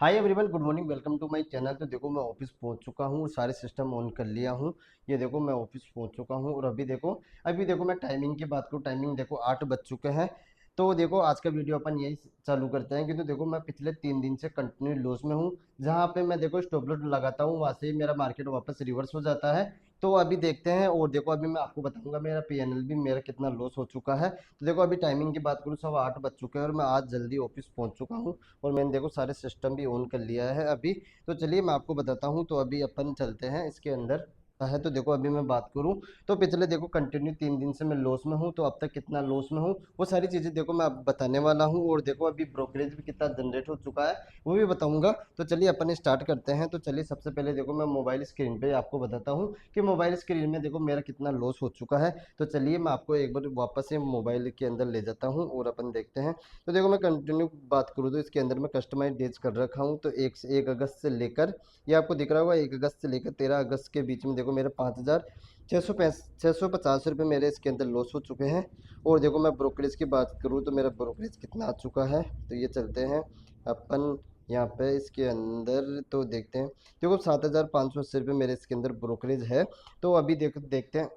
Hi everyone, good morning, welcome to my channel. तो देखो मैं ऑफिस पहुंच चुका हूँ, सारे सिस्टम ऑन कर लिया हूँ। ये देखो मैं ऑफिस पहुंच चुका हूँ और अभी देखो मैं टाइमिंग की बात करूँ, टाइमिंग देखो 8 बज चुके हैं। तो देखो आज का वीडियो अपन यही चालू करते हैं, क्योंकि देखो मैं पिछले 3 दिन से कंटिन्यू लॉस में हूँ। जहाँ पे मैं देखो स्टॉप लॉस लगाता हूँ, वहाँ से ही मेरा मार्केट वापस रिवर्स हो जाता है। तो अभी देखते हैं और देखो अभी मैं आपको बताऊंगा मेरा पीएनएल भी मेरा कितना लॉस हो चुका है। तो देखो अभी टाइमिंग की बात करूँ, 8:15 बज चुके हैं और मैं आज जल्दी ऑफिस पहुंच चुका हूँ। और मैंने देखो सारे सिस्टम भी ऑन कर लिया है अभी। तो चलिए मैं आपको बताता हूँ। तो अभी अपन चलते हैं इसके अंदर है। तो देखो अभी मैं बात करूँ तो पिछले देखो कंटिन्यू 3 दिन से मैं लॉस में हूँ। तो अब तक कितना लॉस में हूँ वो सारी चीज़ें देखो मैं अब बताने वाला हूँ। और देखो अभी ब्रोकरेज भी कितना जनरेट हो चुका है वो भी बताऊंगा। तो चलिए अपन स्टार्ट करते हैं। तो चलिए सबसे पहले देखो मैं मोबाइल स्क्रीन पे आपको बताता हूँ कि मोबाइल स्क्रीन में देखो मेरा कितना लॉस हो चुका है। तो चलिए मैं आपको एक बार वापस से मोबाइल के अंदर ले जाता हूँ और अपन देखते हैं। तो देखो मैं कंटिन्यू बात करूँ तो इसके अंदर मैं कस्टमाइज डेज कर रखा हूँ। तो 1 अगस्त से लेकर, ये आपको दिख रहा होगा, 1 अगस्त से लेकर 13 अगस्त के बीच में देखो मेरे 5,650 रुपये मेरे इसके अंदर लॉस हो चुके हैं। और देखो मैं ब्रोकरेज की बात करूँ तो मेरा ब्रोकरेज कितना आ चुका है। तो ये चलते हैं अपन यहाँ पे इसके अंदर, तो देखते हैं। देखो 7,580 रुपये मेरे इसके अंदर ब्रोकरेज है। तो अभी देखो देखते हैं।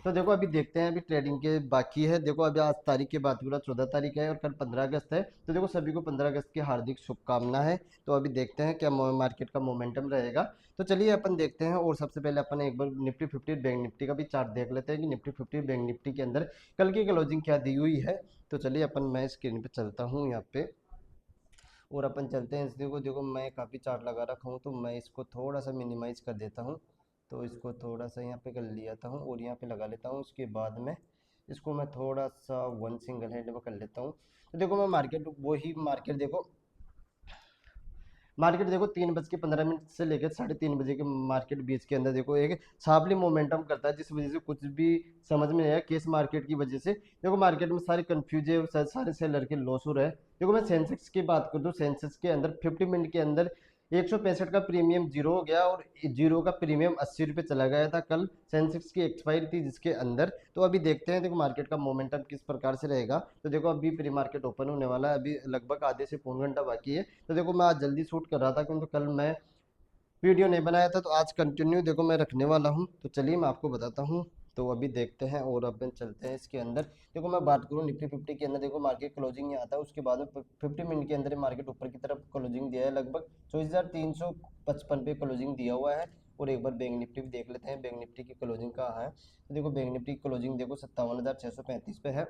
तो देखो अभी देखते हैं, अभी ट्रेडिंग के बाकी है। देखो अभी आज तारीख की बात पूरा 14 तारीख है और कल 15 अगस्त है। तो देखो सभी को 15 अगस्त की हार्दिक शुभकामना है। तो अभी देखते हैं क्या मार्केट का मोमेंटम रहेगा। तो चलिए अपन देखते हैं। और सबसे पहले अपन एक बार निफ्टी 50 बैंक निफ्टी का भी चार्ट देख लेते हैं कि निफ्टी 50 बैंक निफ्टी के अंदर कल की क्लोजिंग क्या दी हुई है। तो चलिए अपन, मैं स्क्रीन पे चलता हूँ यहाँ पे और अपन चलते हैं। इसलिए को देखो मैं काफ़ी चार्ट लगा रखा हूँ, तो मैं इसको थोड़ा सा मिनिमाइज़ कर देता हूँ। तो इसको थोड़ा सा यहाँ पे कर लिया था हूँ और यहाँ पे लगा लेता हूँ। उसके बाद में इसको मैं थोड़ा सा वन सिंगल हैंड में कर लेता हूँ। तो देखो मैं मार्केट, वही मार्केट देखो 3:15 से लेकर 3:30 बजे के मार्केट बीच के अंदर देखो एक शार्पली मोमेंटम करता है, जिस वजह से कुछ भी समझ में नहीं आया। केस मार्केट की वजह से देखो मार्केट में सारे कंफ्यूज है, सारे सेलर के लॉस हो रहे हैं। देखो मैं सेंसेक्स की बात करूँ तो सेंसेक्स के अंदर 50 मिनट के अंदर 165 का प्रीमियम जीरो हो गया और जीरो का प्रीमियम 80 रुपये चला गया था। कल सेंसेक्स की एक्सपायरी थी जिसके अंदर। तो अभी देखते हैं देखो मार्केट का मोमेंटम किस प्रकार से रहेगा। तो देखो अभी प्री मार्केट ओपन होने वाला है, अभी लगभग आधे से पौन घंटा बाकी है। तो देखो मैं आज जल्दी शूट कर रहा था क्योंकि कल मैं वीडियो नहीं बनाया था, तो आज कंटिन्यू देखो मैं रखने वाला हूँ। तो चलिए मैं आपको बताता हूँ। तो अभी देखते हैं और अपन चलते हैं इसके अंदर। देखो मैं बात करूँ निफ्टी 50 के अंदर, देखो मार्केट क्लोजिंग यहाँ आता है, उसके बाद में 50 मिनट के अंदर मार्केट ऊपर की तरफ क्लोजिंग दिया है, लगभग 24,355 पे क्लोजिंग दिया हुआ है। और एक बार बैंक निफ्टी भी देख लेते हैं, बैंक निफ्टी की क्लोजिंग कहाँ है। तो देखो बैंक निफ्टी की क्लोजिंग देखो 57,635 पे है।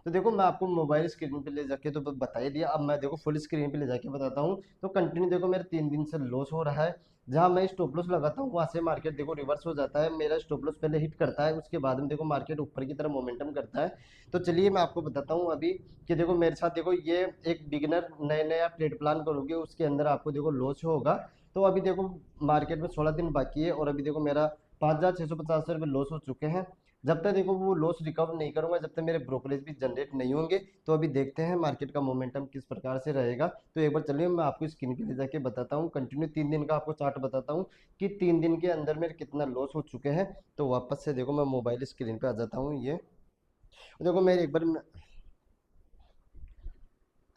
तो देखो मैं आपको मोबाइल स्क्रीन पे ले जाके तो बता ही दिया, अब मैं देखो फुल स्क्रीन पे ले जाके बताता हूँ। तो कंटिन्यू देखो मेरे 3 दिन से लॉस हो रहा है। जहाँ मैं स्टॉप लॉस लगाता हूँ वहाँ से मार्केट देखो रिवर्स हो जाता है। मेरा स्टॉप लॉस पहले हिट करता है, उसके बाद में देखो मार्केट ऊपर की तरफ मोमेंटम करता है। तो चलिए मैं आपको बताता हूँ अभी कि देखो मेरे साथ देखो ये एक बिगिनर नए नए आप ट्रेड प्लान करोगे उसके अंदर आपको देखो लॉस होगा। तो अभी देखो मार्केट में 16 दिन बाकी है और अभी देखो मेरा 5,650 रुपये लॉस हो चुके हैं। जब तक देखो वो लॉस रिकवर नहीं करूंगा, जब तक मेरे ब्रोकरेज भी जनरेट नहीं होंगे। तो अभी देखते हैं मार्केट का मोमेंटम किस प्रकार से रहेगा। तो एक बार चलिए मैं आपको स्क्रीन पे ले जाके बताता हूँ, कंटिन्यू 3 दिन का आपको चार्ट बताता हूँ कि 3 दिन के अंदर मेरे कितना लॉस हो चुके हैं। तो वापस से देखो मैं मोबाइल स्क्रीन पे आ जाता हूँ। ये देखो मैं एक बार,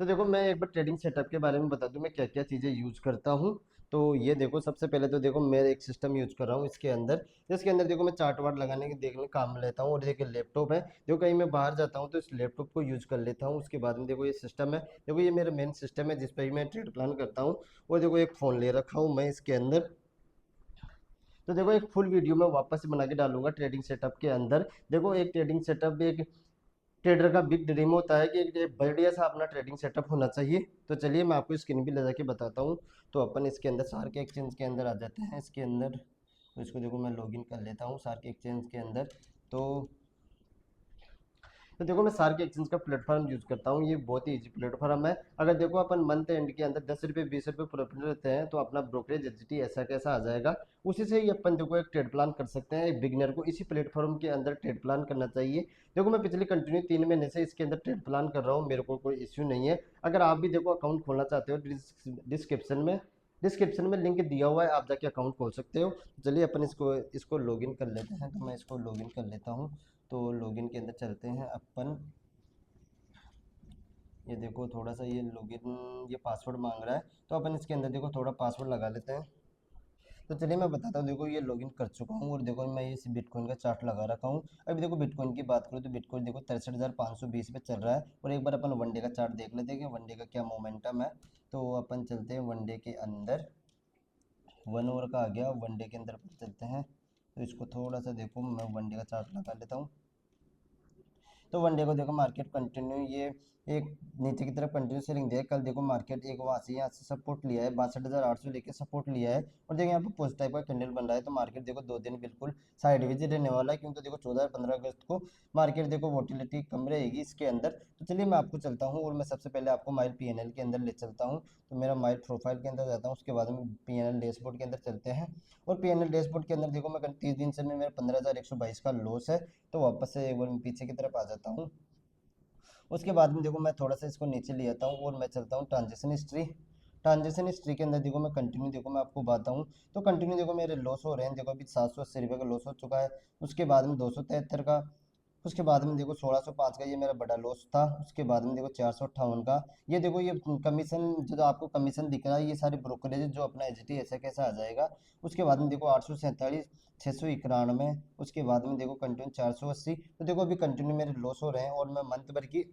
तो देखो मैं एक बार ट्रेडिंग सेटअप के बारे में बता दूं मैं क्या क्या चीज़ें यूज़ करता हूँ। तो ये देखो सबसे पहले तो देखो मैं एक सिस्टम यूज़ कर रहा हूँ इसके अंदर। इसके अंदर देखो मैं चार्ट वार्ट लगाने के देखने काम में लेता हूँ। और देखो लैपटॉप है, देखो कहीं मैं बाहर जाता हूँ तो इस लैपटॉप को यूज़ कर लेता हूँ। उसके बाद में देखो ये सिस्टम है, देखो ये मेरा मेन सिस्टम है जिस पर मैं ट्रेड प्लान करता हूँ। और देखो एक फ़ोन ले रखा हूँ मैं इसके अंदर। तो देखो एक फुल वीडियो मैं वापस से बना के डालूंगा ट्रेडिंग सेटअप के अंदर। देखो एक ट्रेडिंग सेटअप एक ट्रेडर का बिग ड्रीम होता है कि एक बढ़िया सा अपना ट्रेडिंग सेटअप होना चाहिए। तो चलिए मैं आपको स्क्रीन भी ले जाके बताता हूँ। तो अपन इसके अंदर सार के एक्सचेंज के अंदर आ जाते हैं इसके अंदर। तो इसको देखो मैं लॉगिन कर लेता हूँ सार के एक्सचेंज के अंदर। तो तो देखो मैं सार के एक्सचेंज का प्लेटफॉर्म यूज़ करता हूँ, ये बहुत ही ईजी प्लेटफॉर्म है। अगर देखो अपन मंथ एंड के अंदर 10 रुपये 20 रुपये प्रॉफिट रहते हैं तो अपना ब्रोकरेज एचटी ऐसा कैसा आ जाएगा। उसी से ही अपन देखो एक ट्रेड प्लान कर सकते हैं। एक बिगनर को इसी प्लेटफॉर्म के अंदर ट्रेड प्लान करना चाहिए। देखो मैं पिछले कंटिन्यू 3 महीने से इसके अंदर ट्रेड प्लान कर रहा हूँ, मेरे को कोई इश्यू नहीं है। अगर आप भी देखो अकाउंट खोलना चाहते हो, डिस्क्रिप्शन में लिंक दिया हुआ है, आप जाके अकाउंट खोल सकते हो। चलिए अपन इसको इसको लॉगिन कर लेते हैं। तो मैं इसको लॉगिन कर लेता हूँ। तो लॉगिन के अंदर चलते हैं अपन। ये देखो थोड़ा सा ये लॉगिन ये पासवर्ड मांग रहा है, तो अपन इसके अंदर देखो थोड़ा पासवर्ड लगा लेते हैं। तो चलिए मैं बताता हूँ, देखो ये लॉगिन कर चुका हूँ और देखो मैं इस बिटकॉइन का चार्ट लगा रखा हूँ। अभी देखो बिटकॉइन की बात करूँ तो बिटकॉइन देखो 63,520 पे चल रहा है। और एक बार अपन वनडे का चार्ट देख लेते हैं कि वनडे का क्या मोमेंटम है। तो अपन चलते हैं वनडे के अंदर, 1 ओवर का आ गया, वनडे के अंदर अपन चलते हैं। तो इसको थोड़ा सा देखो मैं वनडे का चार्ट लगा लेता हूँ। तो वनडे को देखो मार्केट कंटिन्यू ये एक नीचे की तरफ कंटिन्यू सेलिंग दिया है। कल देखो मार्केट एक वहाँ से यहाँ से सपोर्ट लिया है, 62,800 लेके सपोर्ट लिया है। और देखो यहाँ पे पोस्ट टाइप का कैंडल बन रहा है। तो मार्केट देखो 2 दिन बिल्कुल साइडवेज रहने वाला है, क्योंकि देखो 14 और 15 अगस्त को मार्केट देखो वोटिलिटी कम रहेगी इसके अंदर। तो चलिए मैं आपको चलता हूँ और मैं सबसे पहले आपको माइल PNL के अंदर ले चलता हूँ। तो मेरा माइल प्रोफाइल के अंदर जाता हूँ, उसके बाद में PNL डैशबोर्ड के अंदर चलते हैं। और PNL डैशबोर्ड के अंदर देखो मैं 30 दिन से मेरा 15,122 का लॉस है। तो वापस से एक बार मैं पीछे की तरफ आ जाता हूँ। उसके बाद में देखो मैं थोड़ा सा इसको नीचे ले आता हूँ और मैं चलता हूँ ट्रांजेक्शन हिस्ट्री। ट्रांजेक्शन हिस्ट्री के अंदर देखो मैं कंटिन्यू देखो मैं आपको बताता हूँ। तो कंटिन्यू देखो मेरे लॉस हो रहे हैं, देखो अभी 780 रुपये का लॉस हो चुका है। उसके बाद में 273 का, उसके बाद में देखो 1605 का ये मेरा बड़ा लॉस था। उसके बाद में देखो 458 का, ये देखो ये कमीशन जो आपको कमीशन दिख रहा है ये सारे ब्रोकरेज जो अपना HT ऐसा कैसा आ जाएगा। उसके बाद में देखो 847, 691, उसके बाद में देखो कंटिन्यू 480। तो देखो अभी कंटिन्यू मेरे लॉस हो रहे हैं। और मैं मंथ भर की,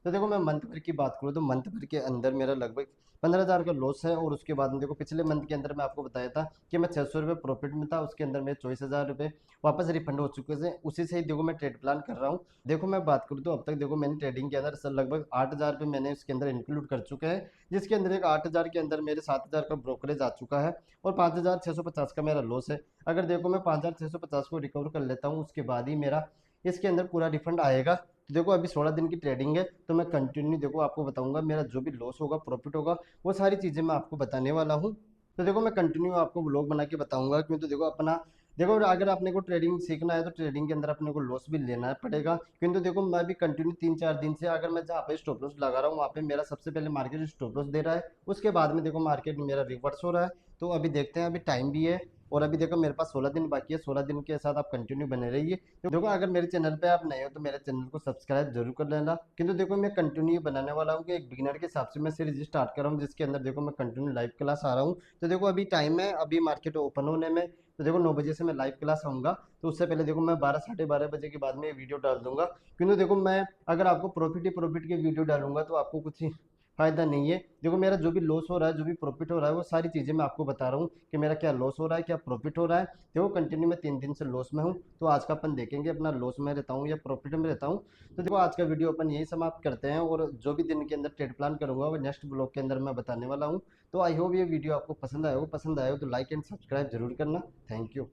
तो देखो मैं मंथ भर की बात करूँ तो मंथ भर के अंदर मेरा लगभग 15,000 का लॉस है। और उसके बाद में देखो पिछले मंथ के अंदर मैं आपको बताया था कि मैं 600 रुपये प्रॉफिट में था, उसके अंदर मेरे 24,000 रुपये वापस रिफंड हो चुके हैं। उसी से ही देखो मैं ट्रेड प्लान कर रहा हूँ। देखो मैं बात करूँ तो अब तक देखो मैंने ट्रेडिंग के अंदर सर लगभग 8,000 रुपये मैंने उसके अंदर इंक्लूड कर चुके हैं, जिसके अंदर एक 8,000 के अंदर मेरे 7,000 का ब्रोकरेज आ चुका है और 5,650 का मेरा लॉस है। अगर देखो मैं 5,650 को रिकवर कर लेता हूँ उसके बाद ही मेरा इसके अंदर पूरा रिफंड आएगा। तो देखो अभी 16 दिन की ट्रेडिंग है, तो मैं कंटिन्यू देखो आपको बताऊंगा मेरा जो भी लॉस होगा प्रॉफिट होगा वो सारी चीज़ें मैं आपको बताने वाला हूँ। तो देखो मैं कंटिन्यू आपको ब्लॉग बना के बताऊंगा, क्यों तो देखो अपना देखो अगर आपने को ट्रेडिंग सीखना है तो ट्रेडिंग के अंदर अपने को लॉस भी लेना पड़ेगा। क्योंकि देखो मैं भी कंटिन्यू 3-4 दिन से अगर मैं जहाँ पे स्टॉप लॉस लगा रहा हूँ वहाँ पे मेरा सबसे पहले मार्केट स्टॉप लॉस दे रहा है, उसके बाद में देखो मार्केट मेरा रिवर्स हो रहा है। तो अभी देखते हैं, अभी टाइम भी है और अभी देखो मेरे पास 16 दिन बाकी है। 16 दिन के साथ आप कंटिन्यू बने रहिए। तो देखो अगर मेरे चैनल पे आप नए हो तो मेरे चैनल को सब्सक्राइब जरूर कर लेना। किंतु देखो मैं कंटिन्यू बनाने वाला हूँ कि एक बिगिनर के हिसाब से मैं सीरीज स्टार्ट कर रहा हूँ, जिसके अंदर देखो मैं कंटिन्यू लाइव क्लास आ रहा हूँ। तो देखो अभी टाइम है, अभी मार्केट ओपन होने में, तो देखो 9 बजे से मैं लाइव क्लास आऊँगा। तो उससे पहले देखो मैं 12-12:30 बजे के बाद में वीडियो डाल दूंगा। क्योंकि देखो मैं अगर आपको प्रॉफिट ही प्रॉफिट के वीडियो डालूंगा तो आपको कुछ फायदा नहीं है। देखो मेरा जो भी लॉस हो रहा है जो भी प्रॉफिट हो रहा है वो सारी चीज़ें मैं आपको बता रहा हूँ कि मेरा क्या लॉस हो रहा है क्या प्रॉफिट हो रहा है। देखो कंटिन्यू मैं 3 दिन से लॉस में हूँ, तो आज का अपन देखेंगे अपना लॉस में रहता हूँ या प्रॉफिट में रहता हूँ। तो देखो आज का वीडियो अपन यही समाप्त करते हैं और जो भी दिन के अंदर ट्रेड प्लान करूंगा वो नेक्स्ट ब्लॉग के अंदर मैं बताने वाला हूँ। तो आई होप ये वीडियो आपको पसंद आया हो तो लाइक एंड सब्सक्राइब जरूर करना। Thank you.